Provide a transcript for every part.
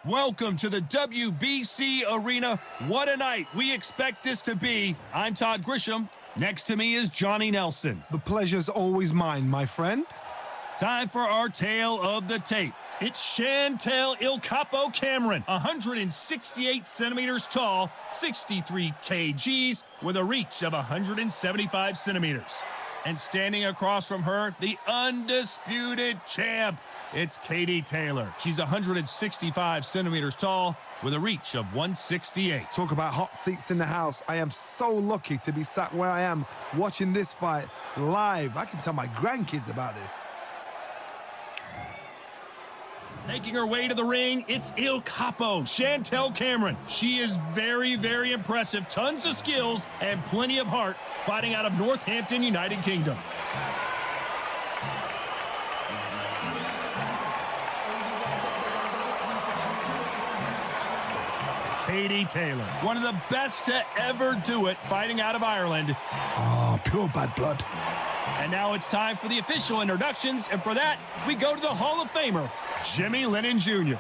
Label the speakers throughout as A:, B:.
A: Welcome to the WBC Arena. What a night we expect this to be. I'm Todd Grisham. Next to me is Johnny Nelson.
B: The pleasure's always mine, my friend.
A: Time for our tale of the tape. It's Chantelle Cameron, 168 centimeters tall, 63 kgs, with a reach of 175 centimeters. And standing across from her, the undisputed champ. It's Katie Taylor. She's 165 centimeters tall with a reach of 168.
B: Talk about hot seats in the house. I am so lucky to be sat where I am watching this fight live. I can tell my grandkids about this.
A: Making her way to the ring, it's Il Capo, Chantelle Cameron. She is very, very impressive. Tons of skills and plenty of heart, fighting out of Northampton, United Kingdom. Katie Taylor, one of the best to ever do it, fighting out of Ireland.
B: Oh, pure bad blood.
A: And now it's time for the official introductions, and for that, we go to the Hall of Famer, Jimmy Lennon Jr.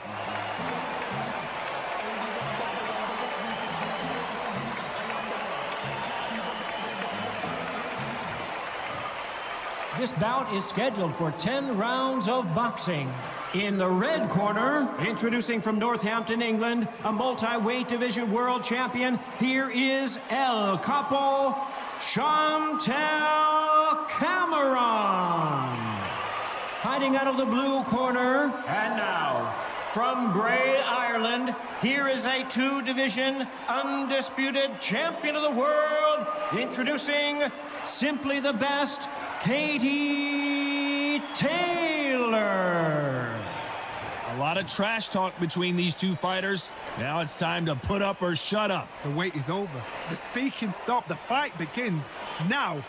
C: This bout is scheduled for 10 rounds of boxing. In the red corner, introducing from Northampton, England, a multi-weight division world champion, here is El Capo, Chantelle Cameron. Fighting out of the blue corner, and now, from Bray, Ireland, here is a two-division undisputed champion of the world, introducing simply the best, Katie Taylor.
A: A lot of trash talk between these two fighters. Now it's time to put up or shut up.
B: The wait is over. The speaking stopped. The fight begins. Now,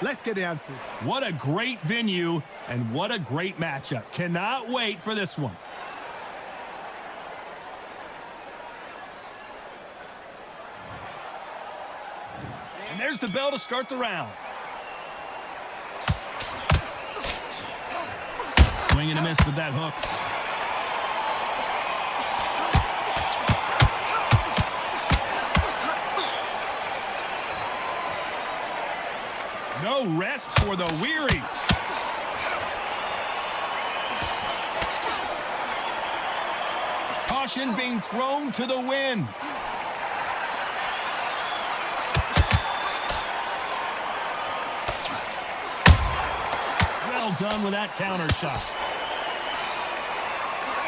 B: let's get the answers.
A: What a great venue and what a great matchup. Cannot wait for this one. And there's the bell to start the round. Swing and a miss with that hook. No rest for the weary. Caution being thrown to the wind. Well done with that counter shot.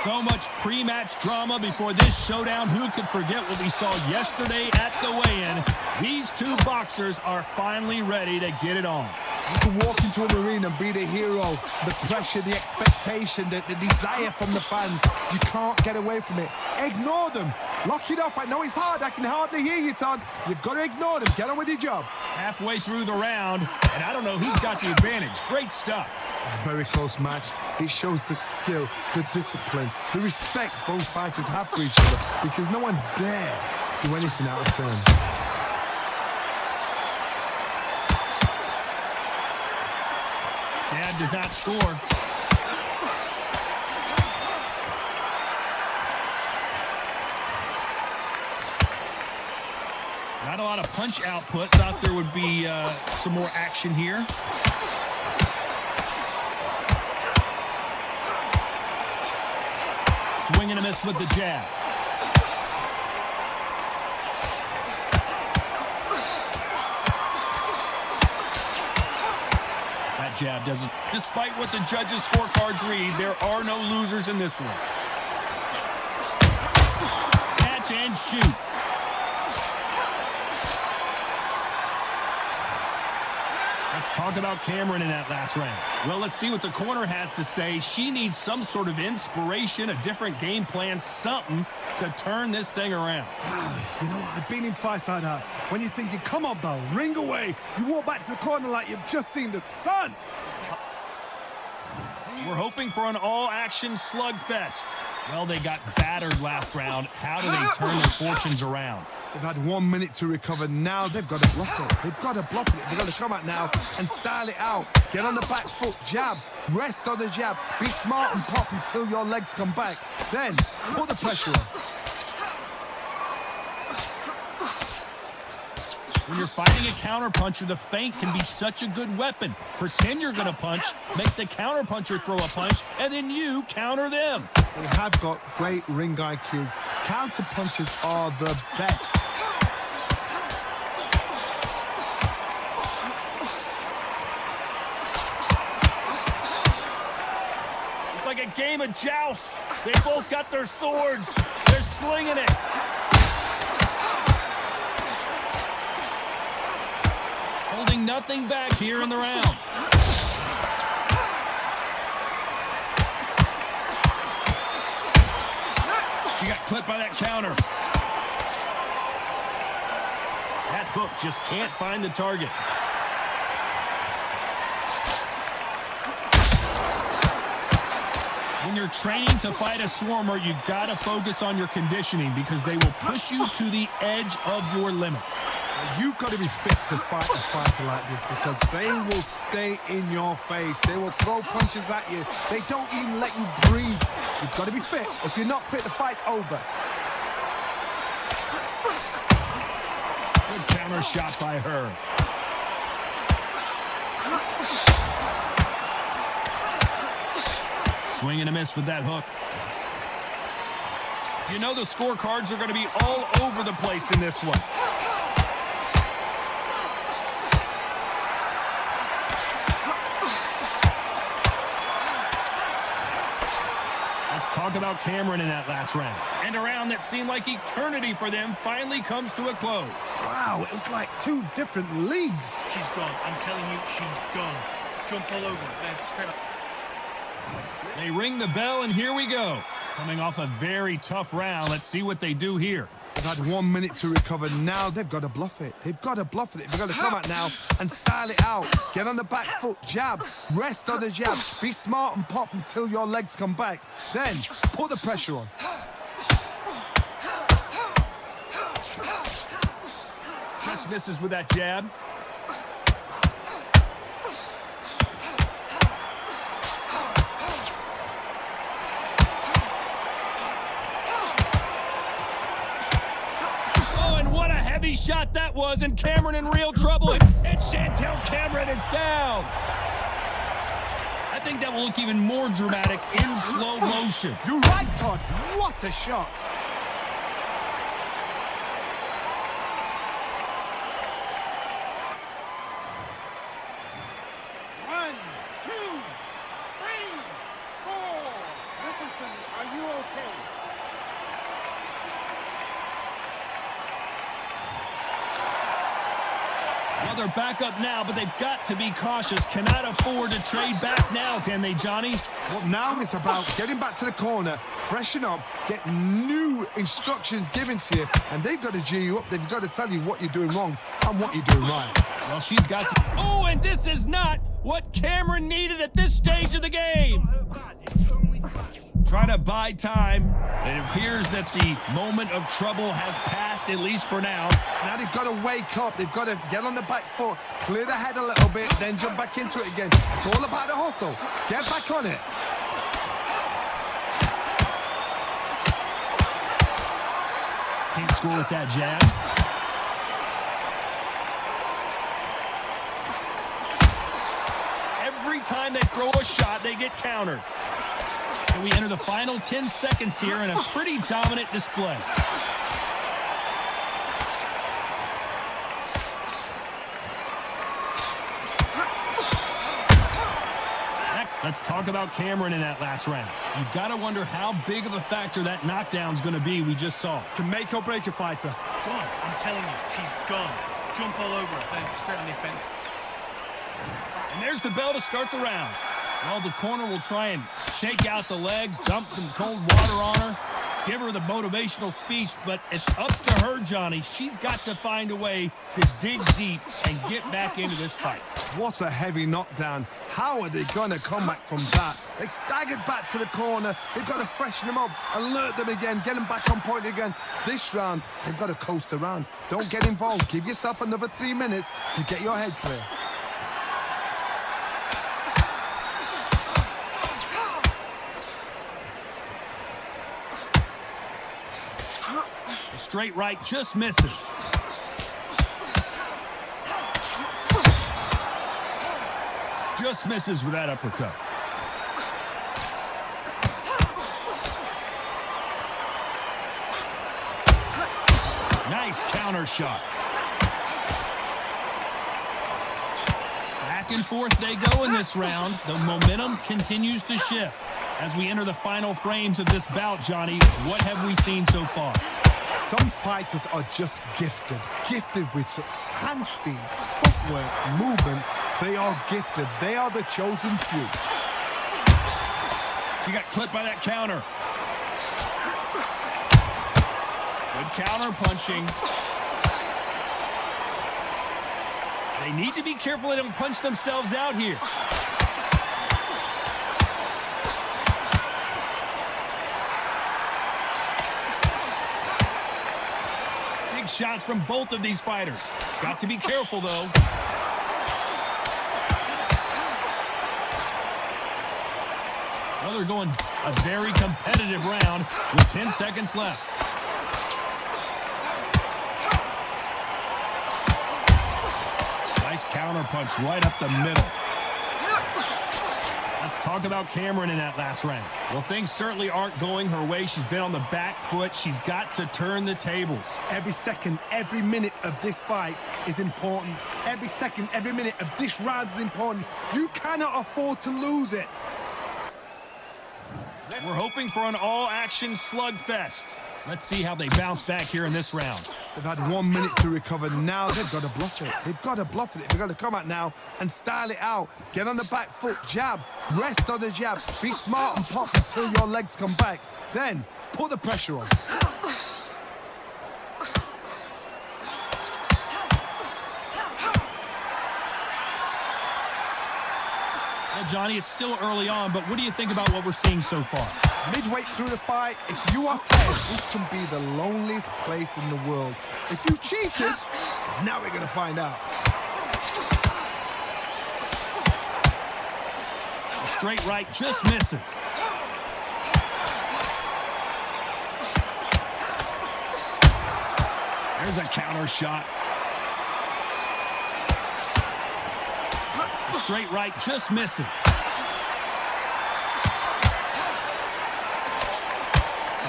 A: So much pre-match drama before this showdown. Who could forget what we saw yesterday at the weigh-in? These two boxers are finally ready to get it on.
B: You can walk into an arena and be the hero. The pressure, the expectation, the desire from the fans. You can't get away from it. Ignore them. Lock it off. I know it's hard. I can hardly hear you, Todd. You've got to ignore them. Get on with your job.
A: Halfway through the round, and I don't know who's got the advantage. Great stuff.
B: Very close match. It shows the skill, the discipline, the respect both fighters have for each other, because no one dare do anything out of turn.
A: Jab does not score. Not a lot of punch output. Thought there would be some more action here. Swing and a miss with the jab. That jab doesn't. Despite what the judges' scorecards read, there are no losers in this one. Catch and shoot. Let's talk about Cameron in that last round. Well, let's see what the corner has to say. She needs some sort of inspiration, a different game plan, something to turn this thing around.
B: Wow, you know what? I've been in fights like that. When you're thinking, come on, Bell, ring away. You walk back to the corner like you've just seen the sun.
A: We're hoping for an all-action slugfest. Well, they got battered last round. How do they turn their fortunes around?
B: They've had 1 minute to recover. Now they've got to bluff it. They've got to bluff it. They've got to come out now and style it out. Get on the back foot, jab, rest on the jab. Be smart and pop until your legs come back. Then put the pressure on.
A: When you're fighting a counterpuncher, the feint can be such a good weapon. Pretend you're going to punch, make the counterpuncher throw a punch, and then you counter them.
B: They have got great ring IQ. Counter punches are the best.
A: It's like a game of joust. They both got their swords. They're slinging it. Holding nothing back here in the round. She got clipped by that counter. That hook just can't find the target. When you're training to fight a swarmer, you gotta focus on your conditioning because they will push you to the edge of your limits.
B: You've got to be fit to fight a fighter like this because they will stay in your face. They will throw punches at you. They don't even let you breathe. You've got to be fit. If you're not fit, the fight's over.
A: Good counter shot by her. Swing and a miss with that hook. You know the scorecards are going to be all over the place in this one. Let's talk about Cameron in that last round. And a round that seemed like eternity for them finally comes to a close.
B: Wow, it was like two different leagues.
D: She's gone. I'm telling you, she's gone. Jump all over her. Then straight up.
A: They ring the bell, and here we go. Coming off a very tough round, let's see what they do here.
B: They've had 1 minute to recover. Now they've got to bluff it. They've got to bluff it. They've got to come out now and style it out. Get on the back foot, jab, rest on the jab. Be smart and pop until your legs come back. Then put the pressure on.
A: Just misses with that jab. Heavy shot that was, and Cameron in real trouble, and Chantelle Cameron is down. I think that will look even more dramatic in slow motion.
B: You're right, Todd. What a shot.
E: One, two, three, four. Listen to me. Are you okay?
A: Well, they're back up now, but they've got to be cautious. Cannot afford to trade back now, can they, Johnny?
B: Well, now it's about getting back to the corner, freshen up, get new instructions given to you, and they've got to G you up. They've got to tell you what you're doing wrong and what you're doing right.
A: Well, she's got to... Oh, and this is not what Cameron needed at this stage of the game. Try to buy time. It appears that the moment of trouble has passed, at least for now.
B: Now they've got to wake up. They've got to get on the back foot, clear the head a little bit, then jump back into it again. It's all about the hustle. Get back on it.
A: Can't score with that jab. Every time they throw a shot, they get countered. And we enter the final 10 seconds here in a pretty dominant display. Let's talk about Cameron in that last round. You've got to wonder how big of a factor that knockdown's going to be we just saw.
B: Can make or break a fighter.
D: Gone. I'm telling you, she's gone. Jump all over her. Then straight on the offense.
A: And there's the bell to start the round. Well, the corner will try and shake out the legs, dump some cold water on her. Give her the motivational speech, but it's up to her, Johnny. She's got to find a way to dig deep and get back into this fight.
B: What a heavy knockdown. How are they going to come back from that? They staggered back to the corner. They've got to freshen them up, alert them again, get them back on point again. This round, they've got to coast around. Don't get involved. Give yourself another 3 minutes to get your head clear.
A: Straight right just misses. Just misses with that uppercut. Nice counter shot. Back and forth they go in this round. The momentum continues to shift. As we enter the final frames of this bout, Johnny, what have we seen so far?
B: Some fighters are just gifted with such hand speed, footwork, movement. They are gifted. They are the chosen few.
A: She got clipped by that counter. Good counter punching. They need to be careful they don't punch themselves out here. Shots from both of these fighters. Got to be careful, though. Well, they're going a very competitive round with 10 seconds left. Nice counter punch right up the middle. Let's talk about Cameron in that last round. Well, things certainly aren't going her way. She's been on the back foot. She's got to turn the tables.
B: Every second, every minute of this fight is important. Every second, every minute of this round is important. You cannot afford to lose it.
A: We're hoping for an all-action slugfest. Let's see how they bounce back here in this round.
B: They've had 1 minute to recover. Now they've got to bluff it. They've got to bluff it. They've got to come out now and style it out. Get on the back foot, jab, rest on the jab. Be smart and pop until your legs come back. Then put the pressure on.
A: Well, Johnny, it's still early on, but what do you think about what we're seeing so far?
B: Midway through the fight, if you are tired, this can be the loneliest place in the world. If you cheated, now we're going to find out.
A: A straight right just misses. There's a counter shot. A straight right just misses.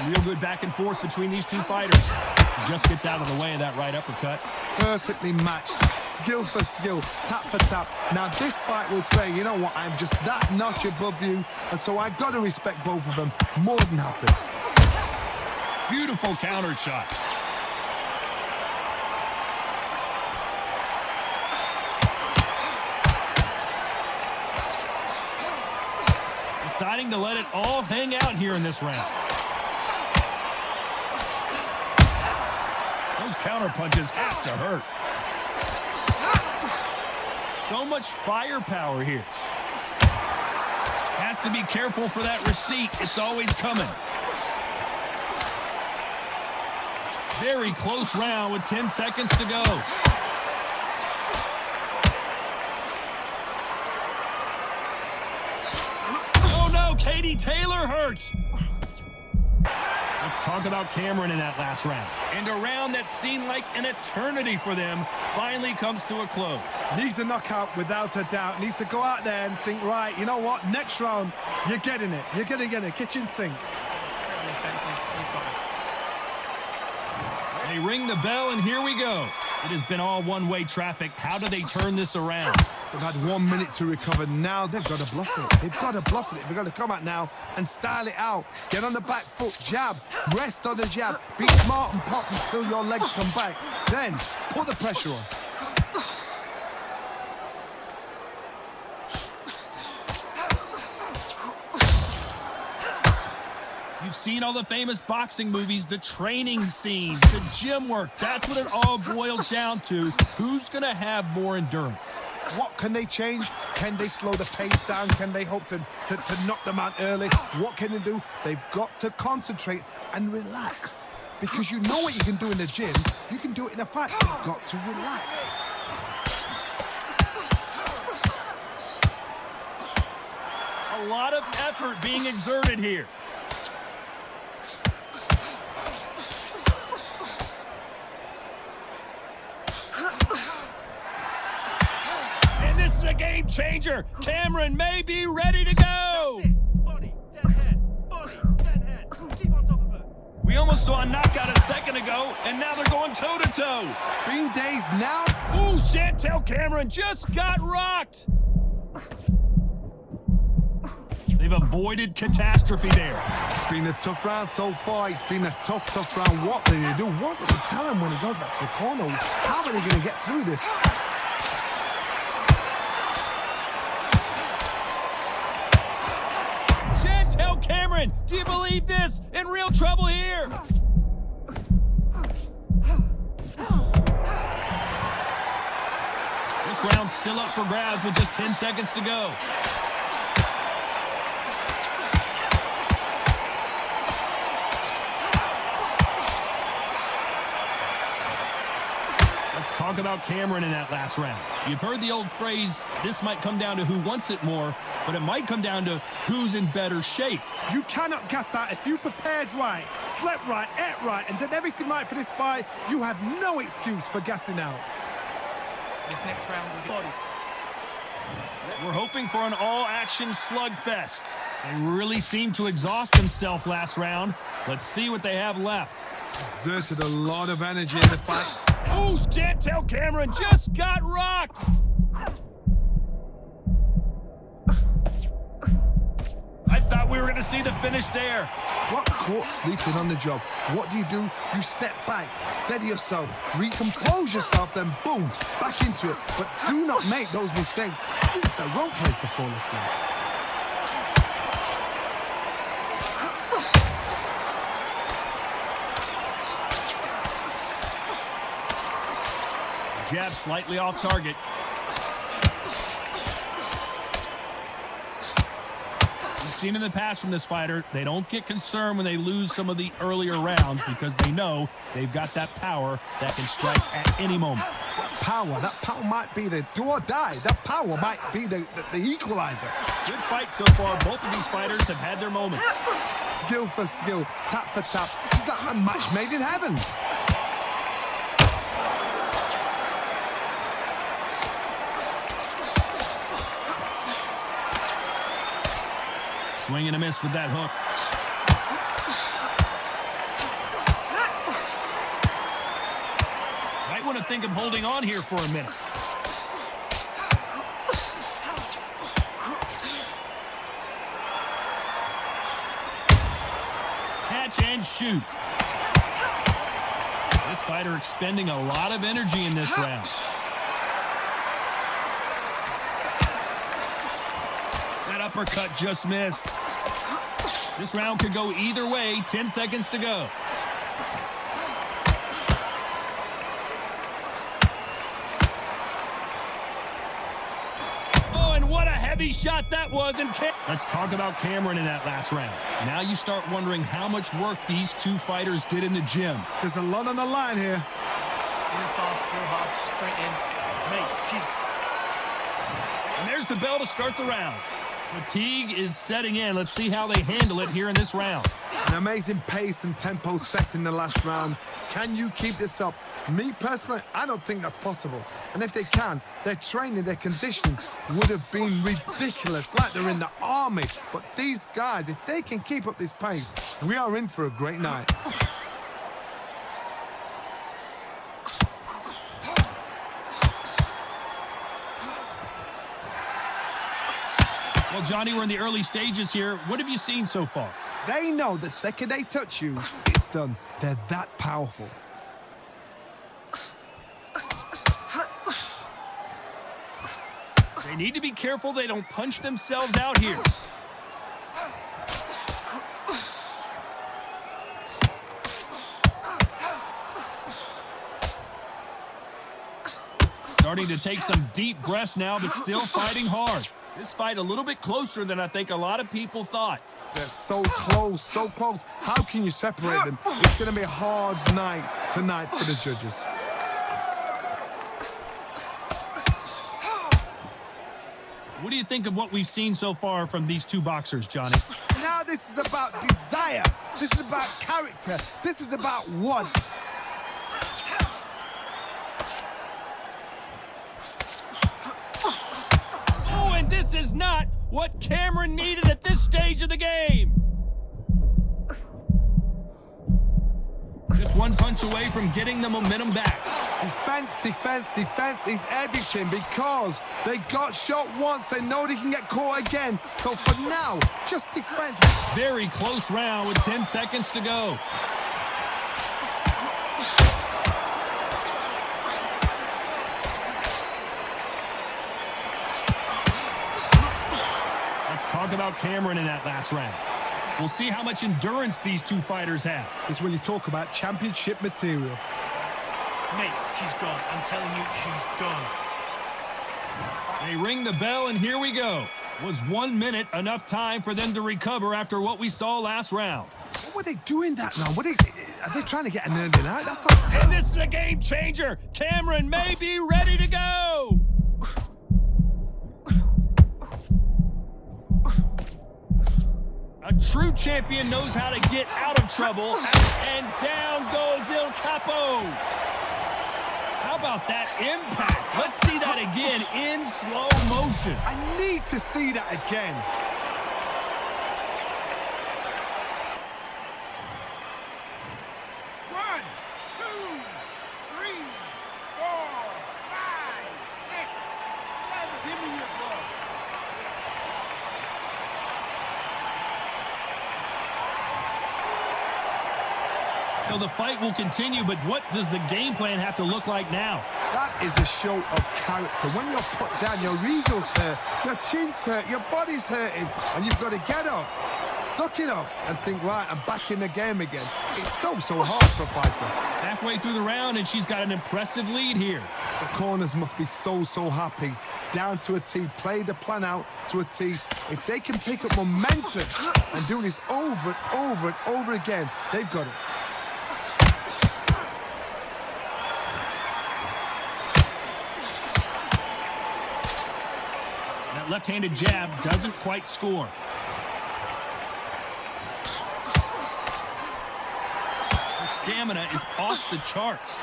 A: Real good back and forth between these two fighters. She just gets out of the way of that right uppercut.
B: Perfectly matched, skill for skill, tap for tap. Now this fight will say, you know what, I'm just that notch above you, and so I've got to respect both of them. More than happy.
A: Beautiful counter shot. Deciding to let it all hang out here in this round. Those counter punches have to hurt. So much firepower here. Has to be careful for that receipt. It's always coming. Very close round with 10 seconds to go. Oh no, Katie Taylor hurt. Let's talk about Cameron in that last round. And a round that seemed like an eternity for them finally comes to a close.
B: Needs a knockout without a doubt. Needs to go out there and think, right, you know what, next round, you're getting it. You're going to get it. Kitchen sink.
A: They ring the bell, and here we go. It has been all one-way traffic. How do they turn this around?
B: They've had 1 minute to recover. Now they've got to bluff it. They've got to bluff it. They've got to come out now and style it out. Get on the back foot, jab, rest on the jab. Be smart and pop until your legs come back. Then put the pressure on.
A: You've seen all the famous boxing movies, the training scenes, the gym work. That's what it all boils down to. Who's going to have more endurance?
B: What can they change? Can they slow the pace down? Can they hope to knock them out early? What can they do? They've got to concentrate and relax. Because you know what you can do in the gym, you can do it in a fight. You've got to relax.
A: A lot of effort being exerted here. This is a game changer. Cameron may be ready to go.
D: Body, then head. Body, then head. Keep on top of her.
A: We almost saw a knockout a second ago, and now they're going toe-to-toe.
B: Being dazed now.
A: Ooh, Chantelle Cameron just got rocked. They've avoided catastrophe there.
B: It's been a tough round so far. It's been a tough round. What did they do? What did they tell him when he goes back to the corner? How are they going to get through this?
A: Chantelle Cameron, do you believe this? In real trouble here. This round's still up for grabs with just 10 seconds to go. Let's talk about Cameron in that last round. You've heard the old phrase, this might come down to who wants it more, but it might come down to who's in better shape.
B: You cannot gas out. If you prepared right, slept right, ate right, and did everything right for this fight, you have no excuse for gassing out.
D: This next round will be body.
A: We're hoping for an all-action slugfest. They really seemed to exhaust themselves last round. Let's see what they have left.
B: Exerted a lot of energy in the fights.
A: Ooh, Chantelle Cameron just got rocked. I thought we were going to see the finish there.
B: What caught sleeping on the job? What do? You step back, steady yourself, recompose yourself, then boom, back into it. But do not make those mistakes. This is the wrong place to fall asleep.
A: Jab slightly off target. We've seen in the past from this fighter, they don't get concerned when they lose some of the earlier rounds because they know they've got that power that can strike at any moment.
B: That power might be the do or die. That power might be the equalizer.
A: Good fight so far. Both of these fighters have had their moments.
B: Skill for skill, tap for tap. It's like a match made in heaven.
A: Swing and a miss with that hook. Might want to think of holding on here for a minute. Catch and shoot. This fighter expending a lot of energy in this round. That uppercut just missed. This round could go either way. 10 seconds to go. Oh, and what a heavy shot that was. And let's talk about Cameron in that last round. Now you start wondering how much work these two fighters did in the gym.
B: There's a lot on the line here.
D: Real fast, real hard, straight in. Mate, she's...
A: And there's the bell to start the round. Fatigue is setting in. Let's see how they handle it here in this round.
B: An amazing pace and tempo set in the last round. Can you keep this up? Me personally, I don't think that's possible. And if they can, their training, their conditioning would have been ridiculous, like they're in the army. But these guys, if they can keep up this pace, we are in for a great night.
A: Well, Johnny, we're in the early stages here. What have you seen so far?
B: They know the second they touch you, it's done. They're that powerful.
A: They need to be careful they don't punch themselves out here. Starting to take some deep breaths now, but still fighting hard. This fight a little bit closer than I think a lot of people thought.
B: They're so close, so close. How can you separate them? It's going to be a hard night tonight for the judges.
A: What do you think of what we've seen so far from these two boxers, Johnny?
B: Now this is about desire. This is about character. This is about want.
A: Oh, and this is not what Cameron needed at this stage of the game. Just one punch away from getting the momentum back.
B: Defense, defense, defense is everything because they got shot once. They know they can get caught again. So for now, just defense.
A: Very close round with 10 seconds to go. Let's talk about Cameron in that last round. We'll see how much endurance these two fighters have.
B: It's when you talk about championship material.
D: Mate, she's gone. I'm telling you, she's gone.
A: They ring the bell, and here we go. Was 1 minute enough time for them to recover after what we saw last round?
B: What were they doing that now? Are they trying to get an ending out? That's all.
A: And this is a game changer. Cameron may be ready to go. A true champion knows how to get out of trouble, and down goes Il Capo. How about that impact? Let's see that again in slow motion.
B: I need to see that again.
E: One, two, three, four, five, six, seven. Give me your blood.
A: So the fight will continue, but what does the game plan have to look like now?
B: That is a show of character. When you're put down, your ego's hurt, your chin's hurt, your body's hurting, and you've got to get up, suck it up, and think, right, I'm back in the game again. It's so hard for a fighter.
A: Halfway through the round, and she's got an impressive lead here.
B: The corners must be so happy. Down to a T, play the plan out to a T. If they can pick up momentum and do this over and over and over again, they've got it.
A: That left-handed jab doesn't quite score. Her stamina is off the charts.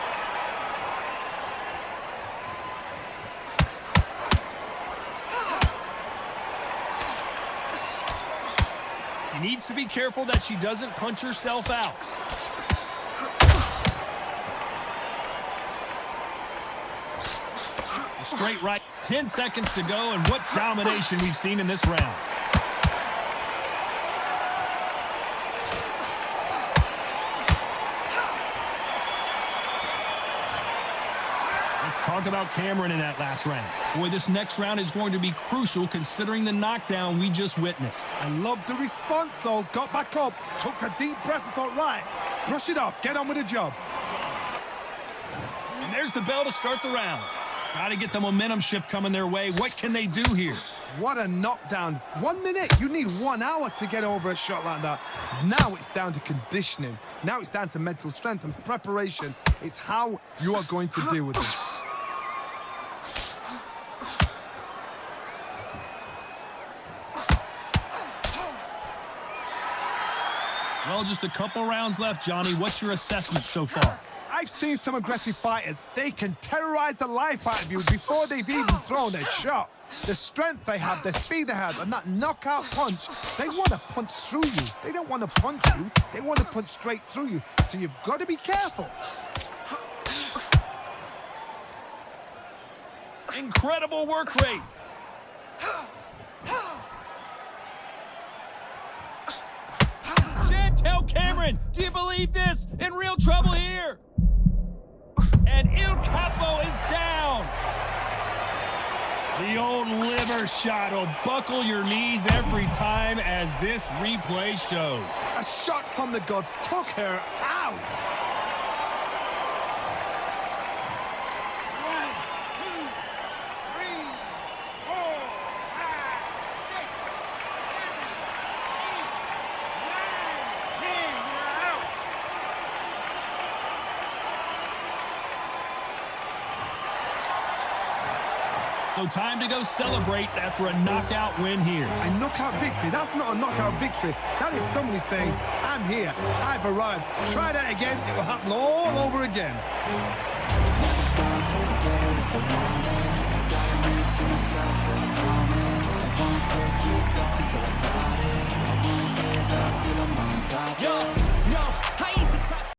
A: She needs to be careful that she doesn't punch herself out. A straight right. 10 seconds to go, and what domination we've seen in this round. Let's talk about Cameron in that last round. Boy, this next round is going to be crucial considering the knockdown we just witnessed.
B: I love the response, though. Got back up, took a deep breath and thought, right, brush it off, get on with the job.
A: And there's the bell to start the round. Got to get the momentum shift coming their way. What can they do here?
B: What a knockdown. 1 minute. You need 1 hour to get over a shot like that. Now it's down to conditioning. Now it's down to mental strength and preparation. It's how you are going to deal with it.
A: Well, just a couple rounds left, Johnny. What's your assessment so far?
B: I've seen some aggressive fighters. They can terrorize the life out of you before they've even thrown a shot. The strength they have, the speed they have, and that knockout punch, they want to punch through you. They don't want to punch you. They want to punch straight through you. So you've got to be careful.
A: Incredible work rate. Chantelle Cameron, do you believe this? In real trouble here. And Il Capo is down. The old liver shot will buckle your knees every time, as this replay shows.
B: A shot from the gods took her out.
E: 1, 2,
A: So time to go celebrate after a knockout win here.
B: A knockout victory? That's not a knockout victory. That is somebody saying, I'm here, I've arrived. Try that again, it will happen all over again.
F: Never stop, get it if I want it. Gotta make to myself a promise.